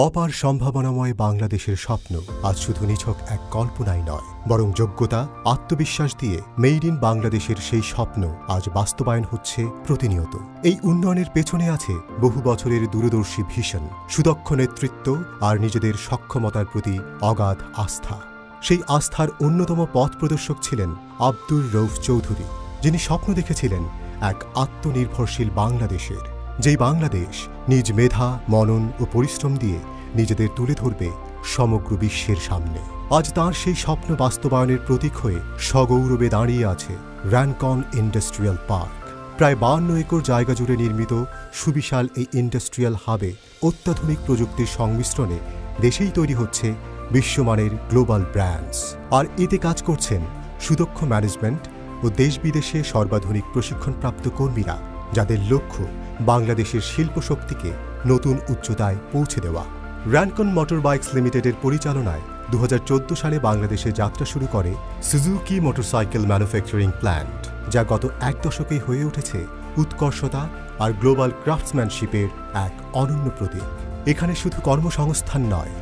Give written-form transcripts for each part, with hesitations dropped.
অপার সম্ভাবনাময় বাংলাদেশের স্বপ্ন আজ শুধু নিছক এক কল্পনাই নয়, বরং যোগ্যতা, আত্মবিশ্বাস দিয়ে মেড ইন বাংলাদেশের সেই স্বপ্ন আজ বাস্তবায়ন হচ্ছে প্রতিনিয়ত। এই উন্নয়নের পেছনে আছে বহু বছরের দূরদর্শী ভিশন, সুদক্ষ নেতৃত্ব আর নিজেদের সক্ষমতার প্রতি অগাধ আস্থা। সেই আস্থার অন্যতম পথ প্রদর্শক ছিলেন আব্দুর রউফ চৌধুরী, যিনি স্বপ্ন দেখেছিলেন এক আত্মনির্ভরশীল বাংলাদেশের, যেই বাংলাদেশ নিজ মেধা, মনন ও পরিশ্রম দিয়ে নিজেদের তুলে ধরবে সমগ্র বিশ্বের সামনে। আজ তাঁর সেই স্বপ্ন বাস্তবায়নের প্রতীক হয়ে সগৌরবে দাঁড়িয়ে আছে র্যানকন ইন্ডাস্ট্রিয়াল পার্ক। প্রায় 52 একর জায়গা জুড়ে নির্মিত সুবিশাল এই ইন্ডাস্ট্রিয়াল হাবে অত্যাধুনিক প্রযুক্তির সংমিশ্রণে দেশেই তৈরি হচ্ছে বিশ্বমানের গ্লোবাল ব্র্যান্ডস। আর এতে কাজ করছেন সুদক্ষ ম্যানেজমেন্ট ও দেশ বিদেশে সর্বাধুনিক প্রশিক্ষণপ্রাপ্ত কর্মীরা, যাদের লক্ষ্য বাংলাদেশের শিল্পশক্তিকে নতুন উচ্চতায় পৌঁছে দেওয়া। র্যানকন মোটরবাইকস লিমিটেডের পরিচালনায় 2014 সালে বাংলাদেশে যাত্রা শুরু করে সুজুকি মোটরসাইকেল ম্যানুফ্যাকচারিং প্ল্যান্ট, যা গত এক দশকেই হয়ে উঠেছে উৎকর্ষতা আর গ্লোবাল ক্রাফটসম্যানশিপের এক অনন্য প্রতীক। এখানে শুধু কর্মসংস্থান নয়,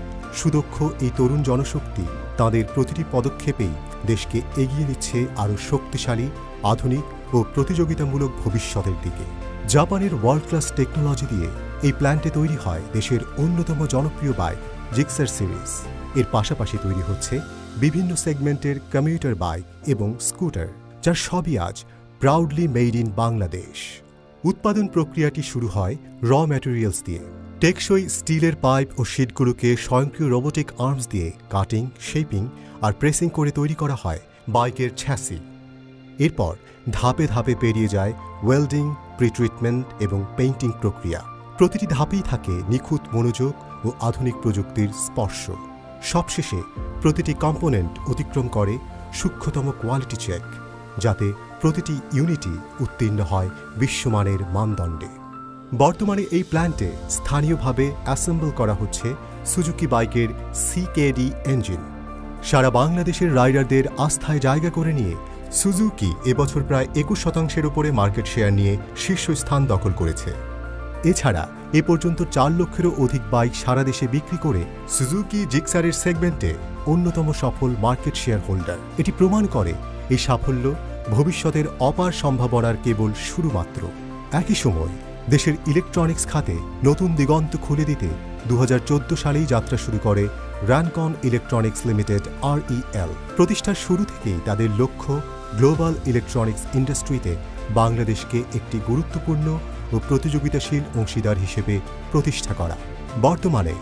সুদক্ষ এই তরুণ জনশক্তি তাঁদের প্রতিটি পদক্ষেপেই দেশকে এগিয়ে নিচ্ছে আরও শক্তিশালী, আধুনিক ও প্রতিযোগিতামূলক ভবিষ্যতের দিকে। জাপানের ওয়ার্ল্ড ক্লাস টেকনোলজি দিয়ে এই প্ল্যান্টে তৈরি হয় দেশের অন্যতম জনপ্রিয় বাইক জিক্সার সিরিজ। এর পাশাপাশি তৈরি হচ্ছে বিভিন্ন সেগমেন্টের কমিউটার বাইক এবং স্কুটার, যার সবই আজ প্রাউডলি মেড ইন বাংলাদেশ। উৎপাদন প্রক্রিয়াটি শুরু হয় র ম্যাটেরিয়ালস দিয়ে। টেকসই স্টিলের পাইপ ও শিটগুলোকে স্বয়ংক্রিয় রোবোটিক আর্মস দিয়ে কাটিং, শেপিং আর প্রেসিং করে তৈরি করা হয় বাইকের ছ্যাসি। এরপর ধাপে ধাপে পেরিয়ে যায় ওয়েল্ডিং, প্রিট্রিটমেন্ট এবং পেইন্টিং প্রক্রিয়া। প্রতিটি ধাপেই থাকে নিখুঁত মনোযোগ ও আধুনিক প্রযুক্তির স্পর্শ। সবশেষে প্রতিটি কম্পোনেন্ট অতিক্রম করে সূক্ষ্মতম কোয়ালিটি চেক, যাতে প্রতিটি ইউনিটই উত্তীর্ণ হয় বিশ্বমানের মানদণ্ডে। বর্তমানে এই প্ল্যান্টে স্থানীয়ভাবে অ্যাসেম্বল করা হচ্ছে সুজুকি বাইকের CKD ইঞ্জিন। সারা বাংলাদেশের রাইডারদের আস্থায় জায়গা করে নিয়ে সুজুকি এবছর প্রায় 21% উপরে মার্কেট শেয়ার নিয়ে শীর্ষস্থান দখল করেছে। এছাড়া এ পর্যন্ত 4 লক্ষেরও অধিক বাইক সারা দেশে বিক্রি করে সুজুকি জিক্সারের সেগমেন্টে অন্যতম সফল মার্কেট শেয়ার হোল্ডার। এটি প্রমাণ করে এই সাফল্য ভবিষ্যতের অপার সম্ভাবনার কেবল শুরু মাত্র। একই সময় দেশের ইলেকট্রনিক্স খাতে নতুন দিগন্ত খুলে দিতে 2014 সালেই যাত্রা শুরু করে র্যানকন ইলেকট্রনিক্স লিমিটেড REL। প্রতিষ্ঠার শুরু থেকেই তাদের লক্ষ্য গ্লোবাল ইলেকট্রনিক্স ইন্ডাস্ট্রিতে বাংলাদেশকে একটি গুরুত্বপূর্ণ ও প্রতিযোগিতাশীল অংশীদার হিসেবে প্রতিষ্ঠা করা। বর্তমানে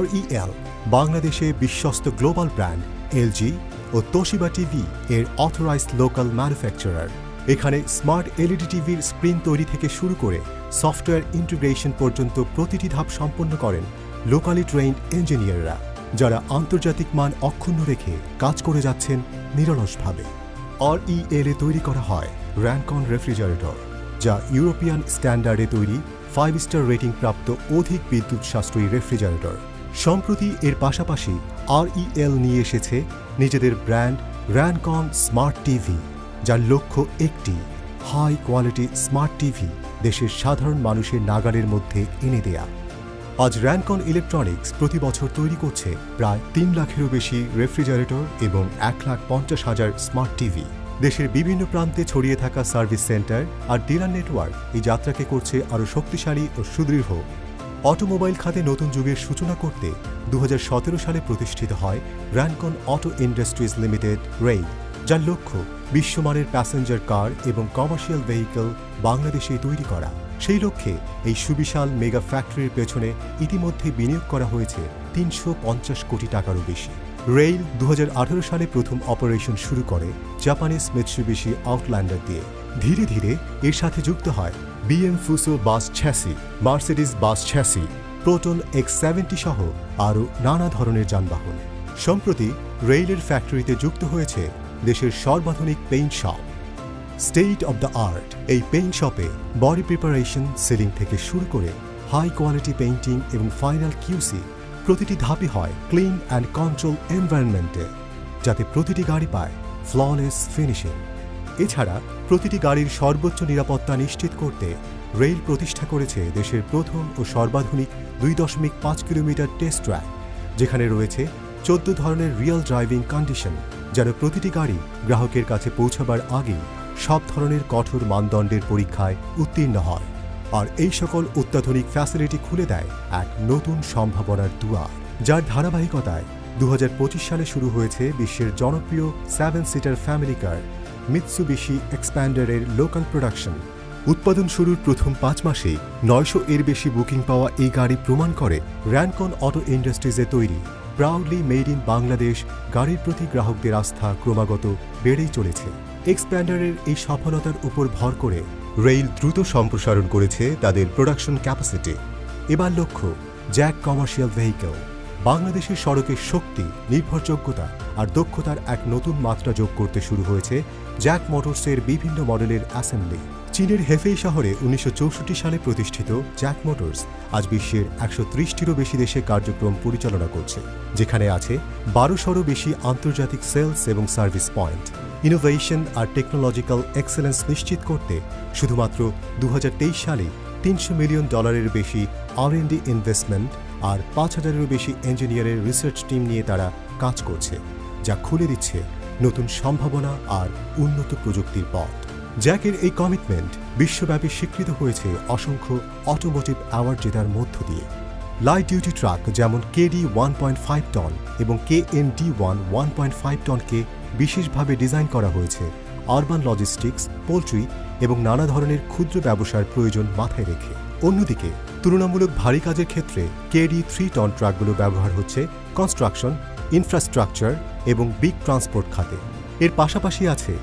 REL বাংলাদেশে বিশ্বস্ত গ্লোবাল ব্র্যান্ড LG ও তোশিবা টিভি এর অথরাইজড লোকাল ম্যানুফ্যাকচারার। এখানে স্মার্ট LED টিভির স্ক্রিন তৈরি থেকে শুরু করে সফটওয়্যার ইন্টিগ্রেশন পর্যন্ত প্রতিটি ধাপ সম্পন্ন করেন লোকালি ট্রেইনড ইঞ্জিনিয়াররা, যারা আন্তর্জাতিক মান অক্ষুণ্ণ রেখে কাজ করে যাচ্ছেন নিরলসভাবে। REL এ তৈরি করা হয় র্যানকন রেফ্রিজারেটর, যা ইউরোপিয়ান স্ট্যান্ডার্ডে তৈরি 5 স্টার রেটিং প্রাপ্ত অধিক বিদ্যুৎ সাশ্রয়ী রেফ্রিজারেটর। সম্প্রতি এর পাশাপাশি REL নিয়ে এসেছে নিজেদের ব্র্যান্ড র্যানকন স্মার্ট টিভি, যার লক্ষ্য একটি হাই কোয়ালিটি স্মার্ট টিভি দেশের সাধারণ মানুষের নাগালের মধ্যে এনে দেয়া। আজ র্যানকন ইলেকট্রনিক্স প্রতি বছর তৈরি করছে প্রায় 3 লাখেরও বেশি রেফ্রিজারেটর এবং 1,50,000 স্মার্ট টিভি। দেশের বিভিন্ন প্রান্তে ছড়িয়ে থাকা সার্ভিস সেন্টার আর ডিলার নেটওয়ার্ক এই যাত্রাকে করছে আরও শক্তিশালী ও সুদৃঢ়। অটোমোবাইল খাতে নতুন যুগের সূচনা করতে 2017 সালে প্রতিষ্ঠিত হয় Rancon auto industries limited REIL, যার লক্ষ্য বিশ্বমানের প্যাসেঞ্জার কার এবং কমার্শিয়াল ভেহিকল বাংলাদেশে তৈরি করা। সেই লক্ষ্যে এই সুবিশাল মেগা ফ্যাক্টরির পেছনে ইতিমধ্যে বিনিয়োগ করা হয়েছে 350 কোটি টাকারও বেশি। REIL 2018 সালে প্রথম অপারেশন শুরু করে জাপানিজ মিৎসুবিশি আউটল্যান্ডার দিয়ে। ধীরে ধীরে এর সাথে যুক্ত হয় BM ফুসো বাস ছ্যাসি, মার্সিডিজ বাস ছ্যাসি, প্রোটন X70 সহ আরও নানা ধরনের যানবাহন। সম্প্রতি REIL-এর ফ্যাক্টরিতে যুক্ত হয়েছে দেশের সর্বাধুনিক paint shop. State of the art এই পেইন্ট শপে বডি প্রিপারেশন, সিলিং থেকে শুরু করে হাই কোয়ালিটি পেইন্টিং এবং ফাইনাল QC প্রতিটি ধাপে হয় ক্লিন অ্যান্ড কন্ট্রোল এনভায়রনমেন্টে, যাতে প্রতিটি গাড়ি পায় ফ্ললেস ফিনিশিং। এছাড়া প্রতিটি গাড়ির সর্বোচ্চ নিরাপত্তা নিশ্চিত করতে রেইল প্রতিষ্ঠা করেছে দেশের প্রথম ও সর্বাধুনিক 2.5 কিলোমিটার টেস্ট ট্র্যাক, যেখানে রয়েছে 14 ধরনের রিয়েল ড্রাইভিং কন্ডিশন, যেন প্রতিটি গাড়ি গ্রাহকের কাছে পৌঁছাবার আগেই সব ধরনের কঠোর মানদণ্ডের পরীক্ষায় উত্তীর্ণ হয়। আর এই সকল অত্যাধুনিক ফ্যাসিলিটি খুলে দেয় এক নতুন সম্ভাবনার দুয়ার, যার ধারাবাহিকতায় 2025 সালে শুরু হয়েছে বিশ্বের জনপ্রিয় 7 সিটার ফ্যামিলি কার মিৎসুবিশি এক্সপ্যান্ডারের লোকাল প্রোডাকশন। উৎপাদন শুরুর প্রথম 5 মাসেই 900 এর বেশি বুকিং পাওয়া এই গাড়ি প্রমাণ করে র্যানকন অটো ইন্ডাস্ট্রিজে তৈরি প্রাউডলি মেড ইন বাংলাদেশ গাড়ির প্রতি গ্রাহকদের আস্থা ক্রমাগত বেড়েই চলেছে। এক্সপ্যান্ডারের এই সফলতার উপর ভর করে রেইল দ্রুত সম্প্রসারণ করেছে তাদের প্রোডাকশন ক্যাপাসিটি। এবার লক্ষ্য জ্যাক কমার্শিয়াল ভেহিকেল। বাংলাদেশের সড়কের শক্তি, নির্ভরযোগ্যতা আর দক্ষতার এক নতুন মাত্রা যোগ করতে শুরু হয়েছে জ্যাক মোটরসের বিভিন্ন মডেলের অ্যাসেম্বলি। চীনের হেফেই শহরে 1964 সালে প্রতিষ্ঠিত জ্যাক মোটরস আজ বিশ্বের 130টিরও বেশি দেশে কার্যক্রম পরিচালনা করছে, যেখানে আছে 1200রও বেশি আন্তর্জাতিক সেলস এবং সার্ভিস পয়েন্ট। ইনোভেশন আর টেকনোলজিক্যাল এক্সেলেন্স নিশ্চিত করতে শুধুমাত্র 2023 সালে $300 মিলিয়ন বেশি R&D ইনভেস্টমেন্ট আর 5000-এরও বেশি ইঞ্জিনিয়ারের রিসার্চ টিম নিয়ে তারা কাজ করছে, যা খুলে দিচ্ছে নতুন সম্ভাবনা আর উন্নত প্রযুক্তির পথ। জ্যাকের এই কমিটমেন্ট বিশ্বব্যাপী স্বীকৃত হয়েছে অসংখ্য অটোমোটিভ অ্যাওয়ার্ড জেতার মধ্য দিয়ে। লাইট ডিউটি ট্রাক যেমন KD 1.5 টন এবং KND1 1.5 টনকে বিশেষভাবে ডিজাইন করা হয়েছে আরবান লজিস্টিক্স, পোল্ট্রি এবং নানা ধরনের ক্ষুদ্র ব্যবসার প্রয়োজন মাথায় রেখে। অন্যদিকে তুলনামূলক ভারী কাজের ক্ষেত্রে KD 3 টন ট্রাকগুলো ব্যবহার হচ্ছে কনস্ট্রাকশন, ইনফ্রাস্ট্রাকচার এবং বিগ ট্রান্সপোর্ট খাতে। এর পাশাপাশি আছে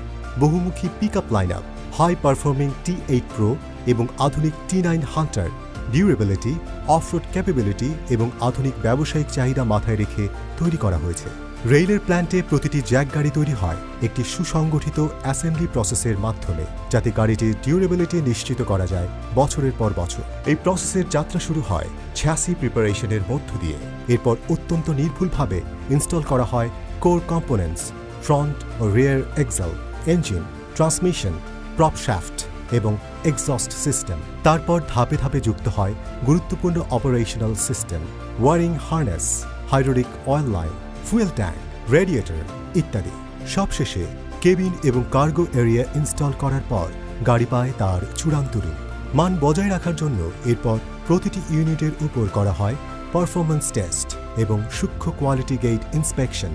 বহুমুখী pickup line up, high performing T8 pro এবং আধুনিক T9 Hunter. Durability, off-road capability এবং আধুনিক ব্যবসায়িক চাহিদা মাথায় রেখে তৈরি করা হয়েছে। রেইলের প্ল্যান্টে প্রতিটি জ্যাক গাড়ি তৈরি হয় একটি সুসংগঠিত অ্যাসেম্বলি প্রসেসের মাধ্যমে, যাতে গাড়িটির ডিউরেবিলিটি নিশ্চিত করা যায় বছরের পর বছর। এই প্রসেসের যাত্রা শুরু হয় চ্যাসি প্রিপারেশনের মধ্য দিয়ে। এরপর অত্যন্ত নির্ভুলভাবে ইনস্টল করা হয় কোর কম্পোনেন্টস, ফ্রন্ট ও rear axle, engine, transmission, prop shaft এবং এক্সস্ট সিস্টেম। তারপর ধাপে ধাপে যুক্ত হয় গুরুত্বপূর্ণ operational system, wiring harness, hydraulic oil line, fuel tank, radiator ইত্যাদি। সবশেষে কেবিন এবং কার্গো এরিয়া ইনস্টল করার পর গাড়ি পায় তার চূড়ান্ত রূপ। মান বজায় রাখার জন্য এরপর প্রতিটি ইউনিটের উপর করা হয় পারফরম্যান্স টেস্ট এবং সূক্ষ্ম কোয়ালিটি গেট ইন্সপেকশন,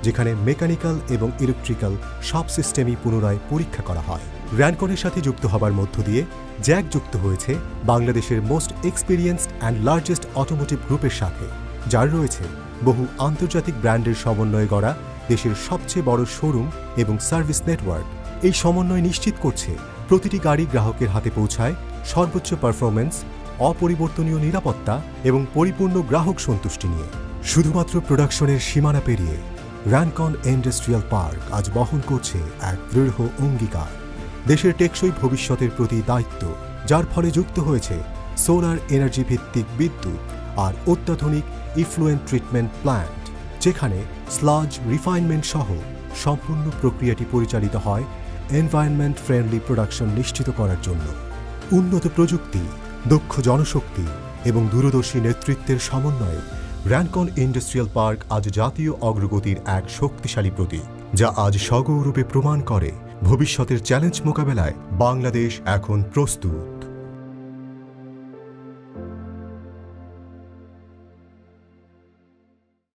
যেখানে মেকানিক্যাল এবং ইলেকট্রিক্যাল সব সিস্টেমই পুনরায় পরীক্ষা করা হয়। র্যানকনের সাথে যুক্ত হবার মধ্য দিয়ে জ্যাক যুক্ত হয়েছে বাংলাদেশের most experienced and largest automotive গ্রুপের সাথে, যার রয়েছে বহু আন্তর্জাতিক ব্র্যান্ডের সমন্বয়ে গড়া দেশের সবচেয়ে বড় শোরুম এবং সার্ভিস নেটওয়ার্ক। এই সমন্বয় নিশ্চিত করছে প্রতিটি গাড়ি গ্রাহকের হাতে পৌঁছায় সর্বোচ্চ পারফরম্যান্স, অপরিবর্তনীয় নিরাপত্তা এবং পরিপূর্ণ গ্রাহক সন্তুষ্টি নিয়ে। শুধুমাত্র প্রোডাকশনের সীমানা পেরিয়ে র্যানকন ইন্ডাস্ট্রিয়াল পার্ক আজ বহন করছে এক দৃঢ় অঙ্গীকার, দেশের টেকসই ভবিষ্যতের প্রতি দায়িত্ব, যার ফলে যুক্ত হয়েছে সোলার এনার্জি ভিত্তিক বিদ্যুৎ আর অত্যাধুনিক ইফ্লুয়েন্ট ট্রিটমেন্ট প্ল্যান্ট, যেখানে স্লাজ রিফাইনমেন্ট সহ সম্পূর্ণ প্রক্রিয়াটি পরিচালিত হয় এনভায়রনমেন্ট ফ্রেন্ডলি প্রোডাকশন নিশ্চিত করার জন্য। উন্নত প্রযুক্তি, দক্ষ জনশক্তি এবং দূরদর্শী নেতৃত্বের সমন্বয়ে র্যানকন ইন্ডাস্ট্রিয়াল পার্ক আজ জাতীয় অগ্রগতির এক শক্তিশালী প্রতীক, যা আজ সগৌরবে প্রমাণ করে ভবিষ্যতের চ্যালেঞ্জ মোকাবেলায় বাংলাদেশ এখন প্রস্তুত।